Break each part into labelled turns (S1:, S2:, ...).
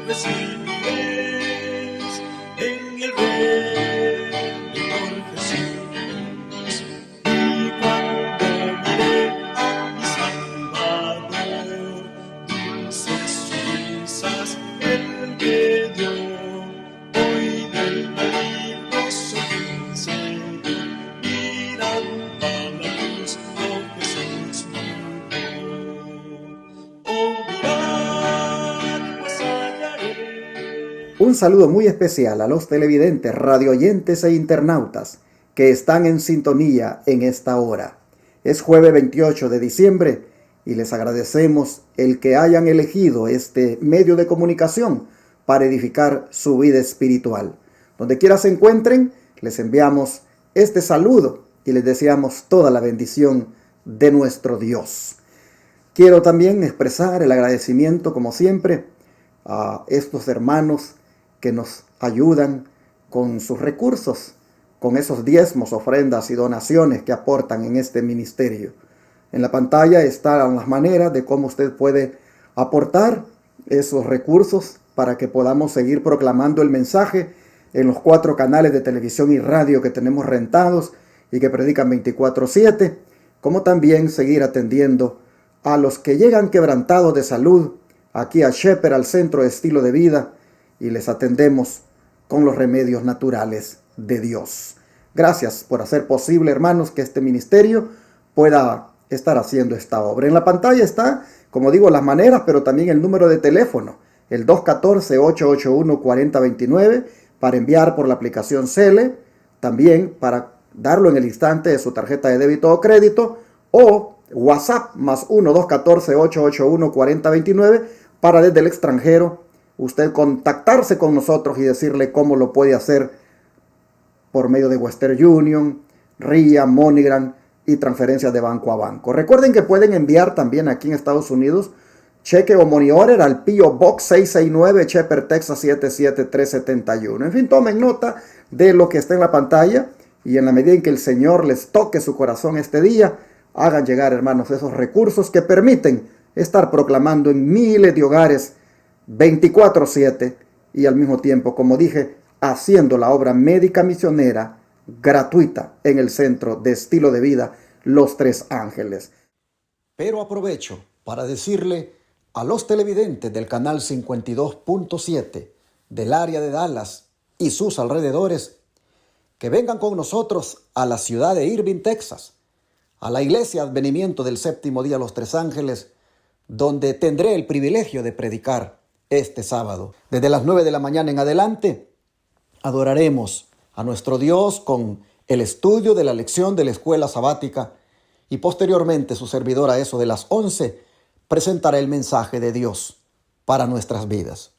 S1: recibiréis en el reino Jesús. Y cuando miré a mi Salvador, dulces risas él me dio. Hoy del maligno soy un Señor, mirando a la luz, oh Jesús mío. Oh, mirad, pues hallaré.
S2: Un saludo muy especial a los televidentes, radioyentes e internautas que están en sintonía en esta hora. Es jueves 28 de diciembre y les agradecemos el que hayan elegido este medio de comunicación para edificar su vida espiritual. Donde quiera se encuentren, les enviamos este saludo y les deseamos toda la bendición de nuestro Dios. Quiero también expresar el agradecimiento, como siempre, a estos hermanos que nos ayudan con sus recursos, con esos diezmos, ofrendas y donaciones que aportan en este ministerio. En la pantalla están las maneras de cómo usted puede aportar esos recursos para que podamos seguir proclamando el mensaje en los 4 canales de televisión y radio que tenemos rentados y que predican 24/7, como también seguir atendiendo a los que llegan quebrantados de salud aquí a Shepherd, al Centro de Estilo de Vida, y les atendemos con los remedios naturales de Dios. Gracias por hacer posible, hermanos, que este ministerio pueda estar haciendo esta obra. En la pantalla está, como digo, las maneras, pero también el número de teléfono, el 214-881-4029, para enviar por la aplicación Cele, también para darlo en el instante de su tarjeta de débito o crédito, o WhatsApp más 1-214-881-4029, para desde el extranjero usted contactarse con nosotros y decirle cómo lo puede hacer por medio de Western Union, RIA, MoneyGram y transferencias de banco a banco. Recuerden que pueden enviar también aquí en Estados Unidos cheque o money order al P.O. Box 669, Shepherd, Texas 77371. En fin, tomen nota de lo que está en la pantalla y en la medida en que el Señor les toque su corazón este día, hagan llegar, hermanos, esos recursos que permiten estar proclamando en miles de hogares 24/7 y al mismo tiempo, como dije, haciendo la obra médica misionera gratuita en el Centro de Estilo de Vida Los Tres Ángeles. Pero aprovecho para decirle a los televidentes del canal 52.7 del área de Dallas y sus alrededores que vengan con nosotros a la ciudad de Irving, Texas, a la Iglesia Advenimiento del Séptimo Día Los Tres Ángeles, donde tendré el privilegio de predicar este sábado. Desde las 9 de la mañana en adelante, adoraremos a nuestro Dios con el estudio de la lección de la escuela sabática y posteriormente su servidor a eso de las 11 presentará el mensaje de Dios para nuestras vidas.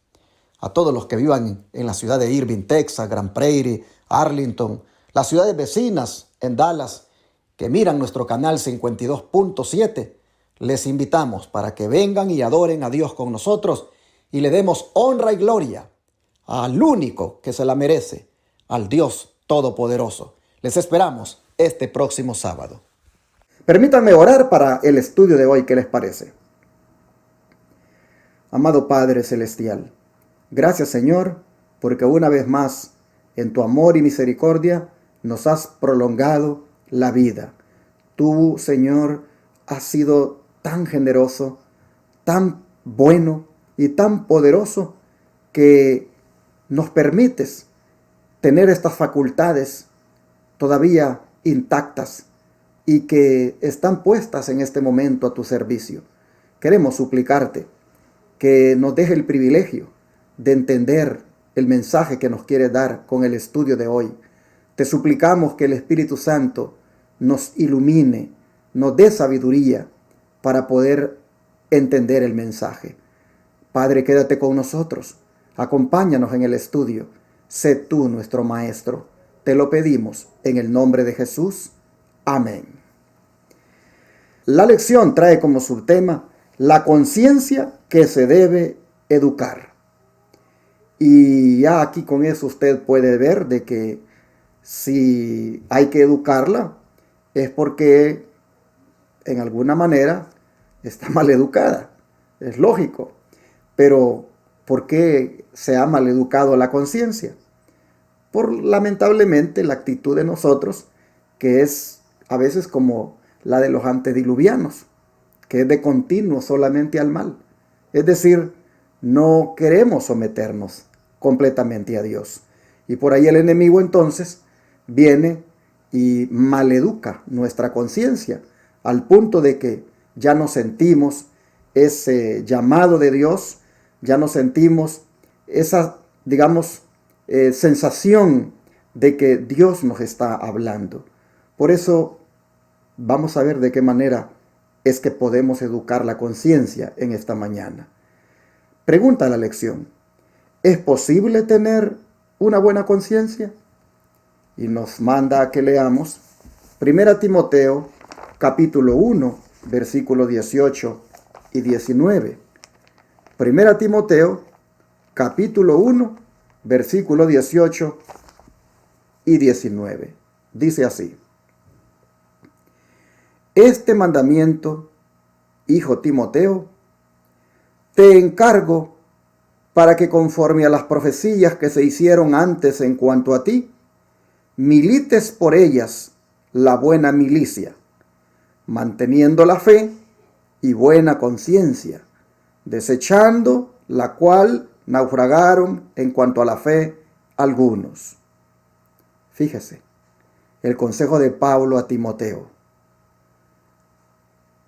S2: A todos los que vivan en la ciudad de Irving, Texas, Grand Prairie, Arlington, las ciudades vecinas en Dallas, que miran nuestro canal 52.7, les invitamos para que vengan y adoren a Dios con nosotros y le demos honra y gloria al único que se la merece, al Dios Todopoderoso. Les esperamos este próximo sábado. Permítanme orar para el estudio de hoy. ¿Qué les parece? Amado Padre Celestial, gracias, Señor, porque una vez más, en tu amor y misericordia, nos has prolongado la vida. Tú, Señor, has sido tan generoso, tan bueno y tan poderoso que nos permites tener estas facultades todavía intactas y que están puestas en este momento a tu servicio. Queremos suplicarte que nos deje el privilegio de entender el mensaje que nos quiere dar con el estudio de hoy. Te suplicamos que el Espíritu Santo nos ilumine, nos dé sabiduría para poder entender el mensaje. Padre, quédate con nosotros, acompáñanos en el estudio, sé tú nuestro Maestro. Te lo pedimos en el nombre de Jesús. Amén. La lección trae como subtema la conciencia que se debe educar. Y ya aquí con eso usted puede ver de que si hay que educarla es porque en alguna manera está mal educada. Es lógico. Pero, ¿por qué se ha maleducado la conciencia? Por lamentablemente la actitud de nosotros, que es a veces como la de los antediluvianos, que es de continuo solamente al mal. Es decir, no queremos someternos completamente a Dios. Y por ahí el enemigo entonces viene y maleduca nuestra conciencia, al punto de que ya no sentimos ese llamado de Dios, ya no sentimos esa, digamos, sensación de que Dios nos está hablando. Por eso vamos a ver de qué manera es que podemos educar la conciencia en esta mañana. Pregunta la lección: ¿es posible tener una buena conciencia? Y nos manda a que leamos 1 Timoteo capítulo 1, versículos 18 y 19. 1 Timoteo capítulo 1, versículos 18 y 19. Dice así: este mandamiento, hijo Timoteo, te encargo para que conforme a las profecías que se hicieron antes en cuanto a ti, milites por ellas la buena milicia, manteniendo la fe y buena conciencia, desechando la cual naufragaron en cuanto a la fe algunos. Fíjese, el consejo de Pablo a Timoteo: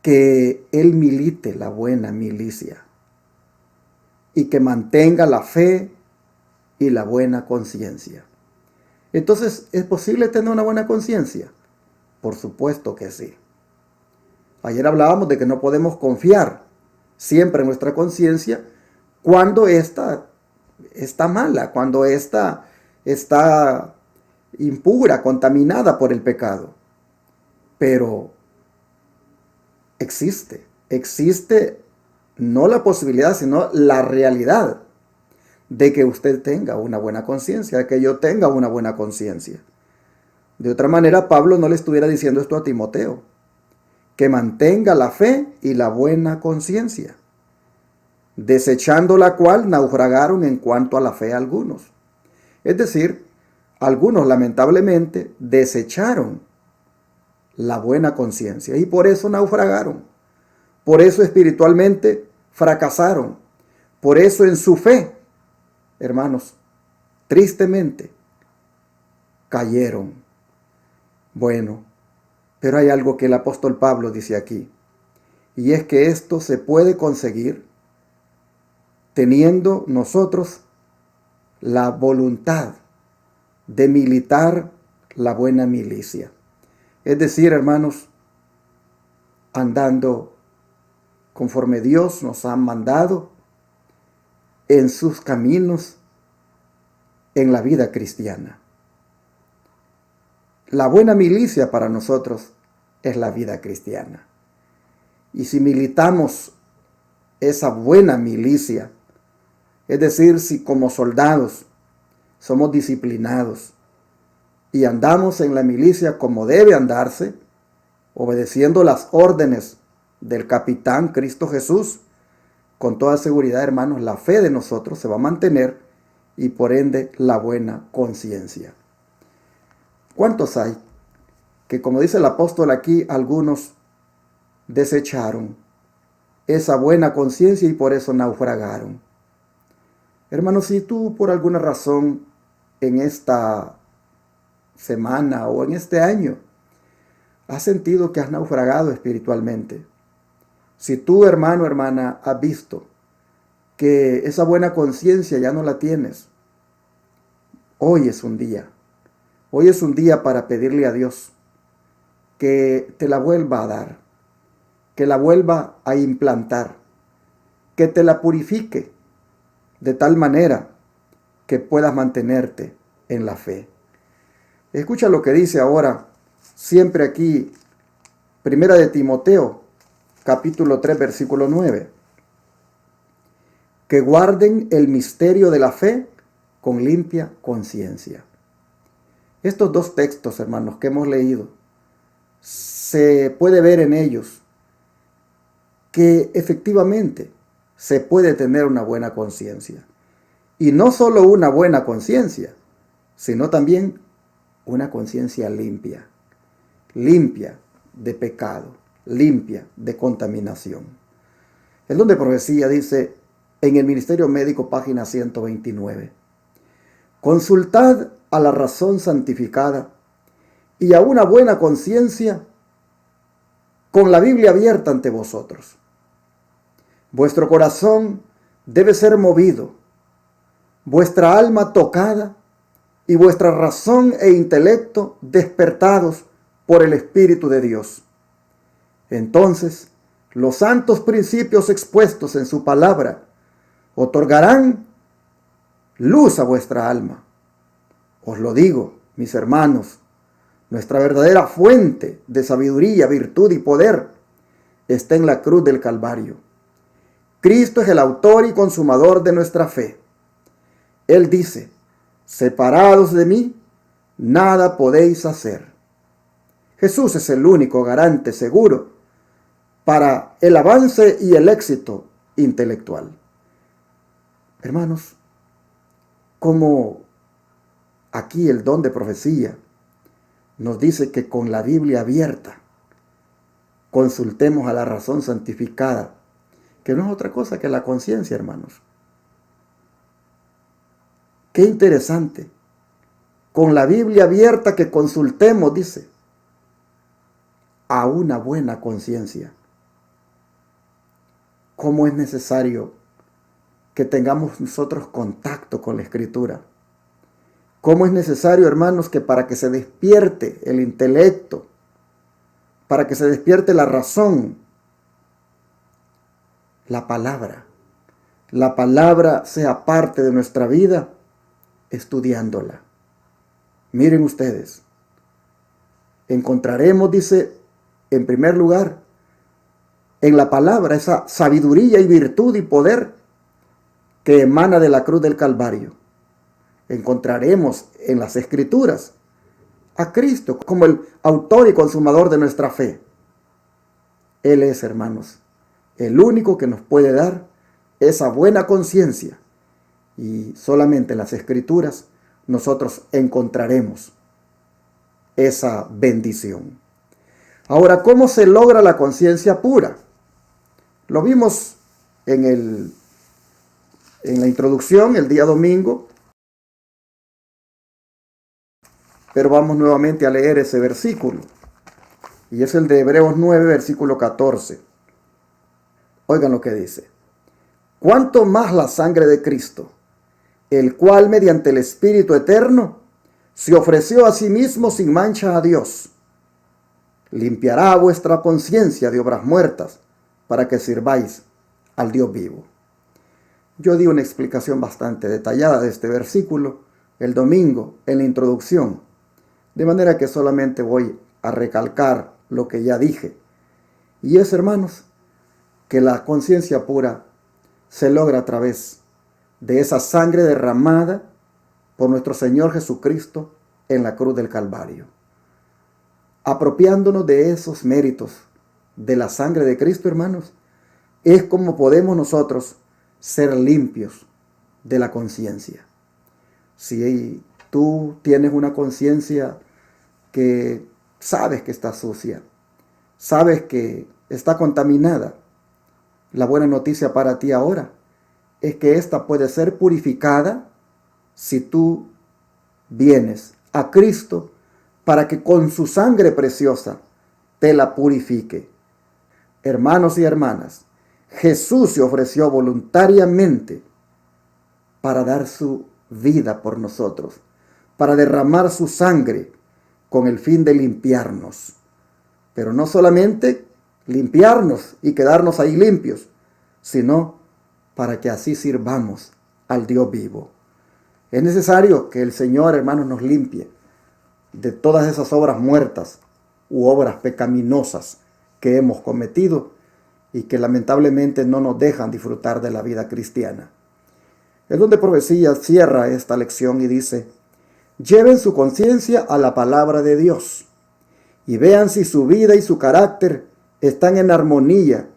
S2: que él milite la buena milicia y que mantenga la fe y la buena conciencia. Entonces, ¿es posible tener una buena conciencia? Por supuesto que sí. Ayer hablábamos de que no podemos confiar siempre en nuestra conciencia cuando ésta está mala, cuando ésta está impura, contaminada por el pecado. Pero existe no la posibilidad, sino la realidad de que usted tenga una buena conciencia, de que yo tenga una buena conciencia. De otra manera, Pablo no le estuviera diciendo esto a Timoteo: que mantenga la fe y la buena conciencia, desechando la cual naufragaron en cuanto a la fe algunos. Es decir, algunos lamentablemente desecharon la buena conciencia y por eso naufragaron. Por eso espiritualmente fracasaron. Por eso en su fe, hermanos, tristemente cayeron. Bueno, pero hay algo que el apóstol Pablo dice aquí, y es que esto se puede conseguir teniendo nosotros la voluntad de militar la buena milicia. Es decir, hermanos, andando conforme Dios nos ha mandado en sus caminos en la vida cristiana. La buena milicia para nosotros es la vida cristiana. Y si militamos esa buena milicia, es decir, si como soldados somos disciplinados y andamos en la milicia como debe andarse, obedeciendo las órdenes del capitán Cristo Jesús, con toda seguridad, hermanos, la fe de nosotros se va a mantener y por ende la buena conciencia. ¿Cuántos hay que, como dice el apóstol aquí, algunos desecharon esa buena conciencia y por eso naufragaron? Hermanos, si tú por alguna razón en esta semana o en este año has sentido que has naufragado espiritualmente, si tú, hermano, hermana, has visto que esa buena conciencia ya no la tienes, hoy es un día. Hoy es un día para pedirle a Dios que te la vuelva a dar, que la vuelva a implantar, que te la purifique de tal manera que puedas mantenerte en la fe. Escucha lo que dice ahora, siempre aquí, 1 de Timoteo, capítulo 3, versículo 9. Que guarden el misterio de la fe con limpia conciencia. Estos dos textos, hermanos, que hemos leído, se puede ver en ellos que efectivamente se puede tener una buena conciencia. Y no solo una buena conciencia, sino también una conciencia limpia. Limpia de pecado, limpia de contaminación. El don de profecía dice en el Ministerio Médico, página 129. Consultad a la razón santificada y a una buena conciencia con la Biblia abierta ante vosotros. Vuestro corazón debe ser movido, vuestra alma tocada y vuestra razón e intelecto despertados por el Espíritu de Dios. Entonces, los santos principios expuestos en su palabra otorgarán luz a vuestra alma. Os lo digo, mis hermanos, nuestra verdadera fuente de sabiduría, virtud y poder está en la cruz del Calvario. Cristo es el autor y consumador de nuestra fe. Él dice, separados de mí, nada podéis hacer. Jesús es el único garante seguro para el avance y el éxito intelectual. Hermanos, como aquí el don de profecía nos dice que con la Biblia abierta consultemos a la razón santificada, que no es otra cosa que la conciencia, hermanos. Qué interesante. Con la Biblia abierta que consultemos, dice, a una buena conciencia. ¿Cómo es necesario que tengamos nosotros contacto con la Escritura? ¿Cómo es necesario, hermanos, que para que se despierte el intelecto, para que se despierte la razón, la palabra sea parte de nuestra vida, estudiándola? Miren ustedes, encontraremos, dice, en primer lugar, en la palabra esa sabiduría y virtud y poder que emana de la cruz del Calvario. Encontraremos en las Escrituras a Cristo como el autor y consumador de nuestra fe. Él es, hermanos, el único que nos puede dar esa buena conciencia. Y solamente en las Escrituras nosotros encontraremos esa bendición. Ahora, ¿cómo se logra la conciencia pura? Lo vimos en la introducción el día domingo, pero vamos nuevamente a leer ese versículo. Y es el de Hebreos 9, versículo 14. Oigan lo que dice. ¿Cuánto más la sangre de Cristo, el cual mediante el Espíritu eterno se ofreció a sí mismo sin mancha a Dios, limpiará vuestra conciencia de obras muertas para que sirváis al Dios vivo? Yo di una explicación bastante detallada de este versículo el domingo en la introducción, de manera que solamente voy a recalcar lo que ya dije. Y es, hermanos, que la conciencia pura se logra a través de esa sangre derramada por nuestro Señor Jesucristo en la cruz del Calvario. Apropiándonos de esos méritos de la sangre de Cristo, hermanos, es como podemos nosotros ser limpios de la conciencia. Si tú tienes una conciencia que sabes que está sucia, sabes que está contaminada, la buena noticia para ti ahora es que ésta puede ser purificada si tú vienes a Cristo para que con su sangre preciosa te la purifique. Hermanos y hermanas, Jesús se ofreció voluntariamente para dar su vida por nosotros, para derramar su sangre con el fin de limpiarnos. Pero no solamente limpiarnos y quedarnos ahí limpios, sino para que así sirvamos al Dios vivo. Es necesario que el Señor, hermanos, nos limpie de todas esas obras muertas u obras pecaminosas que hemos cometido y que lamentablemente no nos dejan disfrutar de la vida cristiana. El don de profecía cierra esta lección y dice: lleven su conciencia a la palabra de Dios y vean si su vida y su carácter están en armonía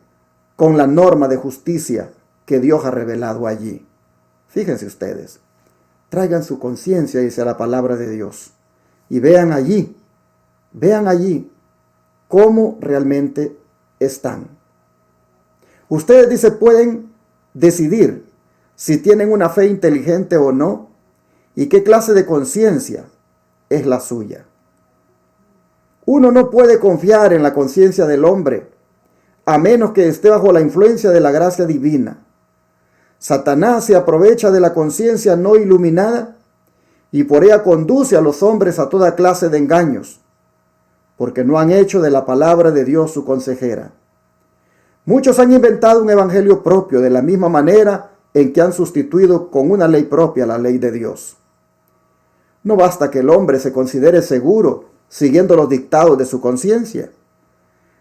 S2: con la norma de justicia que Dios ha revelado allí. Fíjense ustedes, traigan su conciencia, dice la palabra de Dios, y vean allí cómo realmente están. Ustedes, dice, pueden decidir si tienen una fe inteligente o no, y qué clase de conciencia es la suya. Uno no puede confiar en la conciencia del hombre, a menos que esté bajo la influencia de la gracia divina. Satanás se aprovecha de la conciencia no iluminada y por ella conduce a los hombres a toda clase de engaños, porque no han hecho de la palabra de Dios su consejera. Muchos han inventado un evangelio propio de la misma manera en que han sustituido con una ley propia la ley de Dios. No basta que el hombre se considere seguro siguiendo los dictados de su conciencia.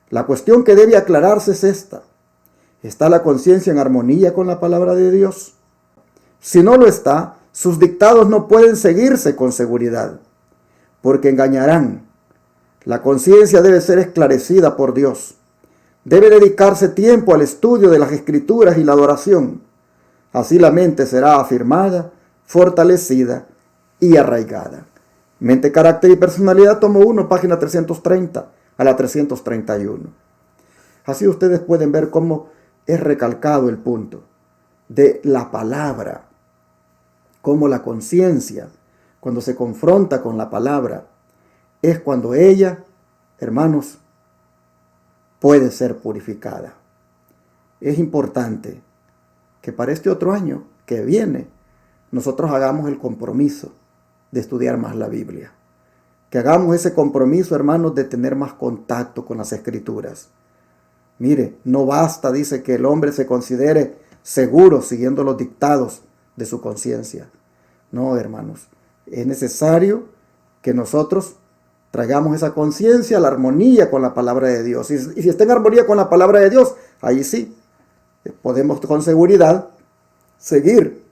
S2: La cuestión que debe aclararse es esta: ¿está la conciencia en armonía con la palabra de Dios? Si no lo está, sus dictados no pueden seguirse con seguridad, porque engañarán. La conciencia debe ser esclarecida por Dios. Debe dedicarse tiempo al estudio de las Escrituras y la adoración. Así la mente será afirmada, fortalecida y arraigada. Mente, carácter y personalidad, tomo 1, página 330 a la 331. Así ustedes pueden ver cómo es recalcado el punto de la palabra, cómo la conciencia, cuando se confronta con la palabra, es cuando ella, hermanos, puede ser purificada. Es importante que para este otro año que viene, nosotros hagamos el compromiso de estudiar más la Biblia. Que hagamos ese compromiso, hermanos, de tener más contacto con las Escrituras. Mire, no basta, dice, que el hombre se considere seguro siguiendo los dictados de su conciencia. No, hermanos, es necesario que nosotros traigamos esa conciencia a la armonía con la palabra de Dios. Y si está en armonía con la palabra de Dios, ahí sí, podemos con seguridad seguir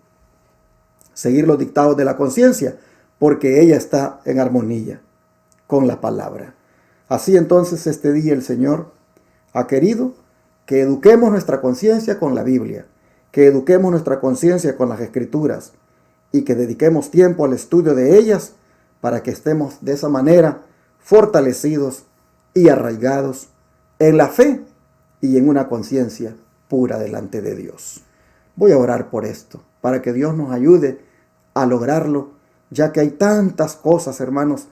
S2: los dictados de la conciencia, porque ella está en armonía con la palabra. Así entonces este día el Señor ha querido que eduquemos nuestra conciencia con la Biblia, que eduquemos nuestra conciencia con las Escrituras y que dediquemos tiempo al estudio de ellas para que estemos de esa manera fortalecidos y arraigados en la fe y en una conciencia pura delante de Dios. Voy a orar por esto, para que Dios nos ayude a lograrlo, ya que hay tantas cosas, hermanos,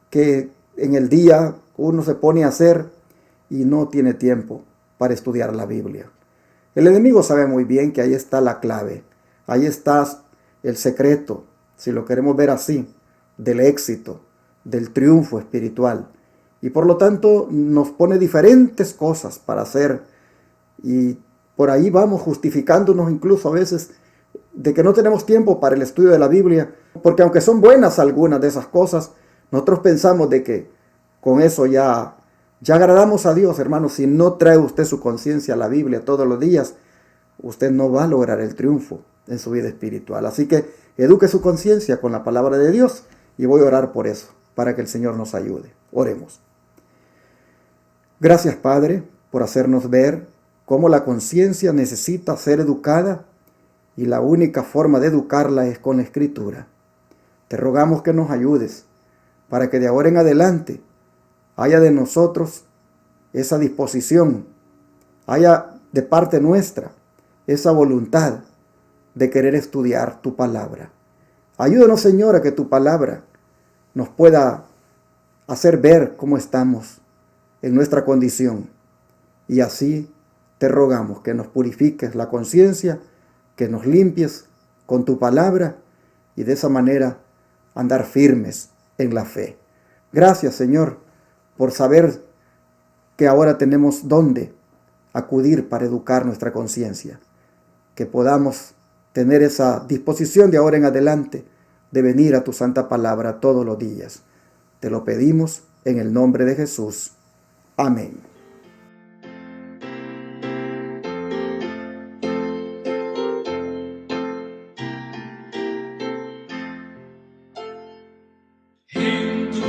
S2: que en el día uno se pone a hacer y no tiene tiempo para estudiar la Biblia. El enemigo sabe muy bien que ahí está la clave, ahí está el secreto, si lo queremos ver así, del éxito, del triunfo espiritual. Y por lo tanto nos pone diferentes cosas para hacer y por ahí vamos justificándonos incluso a veces de que no tenemos tiempo para el estudio de la Biblia, porque aunque son buenas algunas de esas cosas, nosotros pensamos de que con eso ya agradamos a Dios, hermanos. Si no trae usted su conciencia a la Biblia todos los días, usted no va a lograr el triunfo en su vida espiritual. Así que eduque su conciencia con la palabra de Dios y voy a orar por eso, para que el Señor nos ayude. Oremos. Gracias, Padre, por hacernos ver cómo la conciencia necesita ser educada y la única forma de educarla es con la Escritura. Te rogamos que nos ayudes para que de ahora en adelante haya de nosotros esa disposición, haya de parte nuestra esa voluntad de querer estudiar tu palabra. Ayúdanos, Señor, a que tu palabra nos pueda hacer ver cómo estamos en nuestra condición. Y así te rogamos que nos purifiques la conciencia, que nos limpies con tu palabra y de esa manera andar firmes en la fe. Gracias, Señor, por saber que ahora tenemos dónde acudir para educar nuestra conciencia. Que podamos tener esa disposición de ahora en adelante de venir a tu santa palabra todos los días. Te lo pedimos en el nombre de Jesús. Amén.
S1: En tu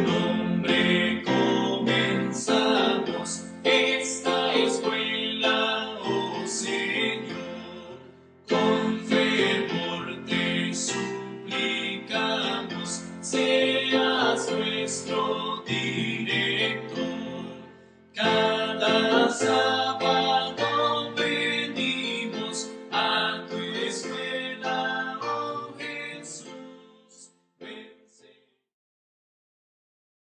S1: nombre comenzamos esta escuela, oh Señor. casa.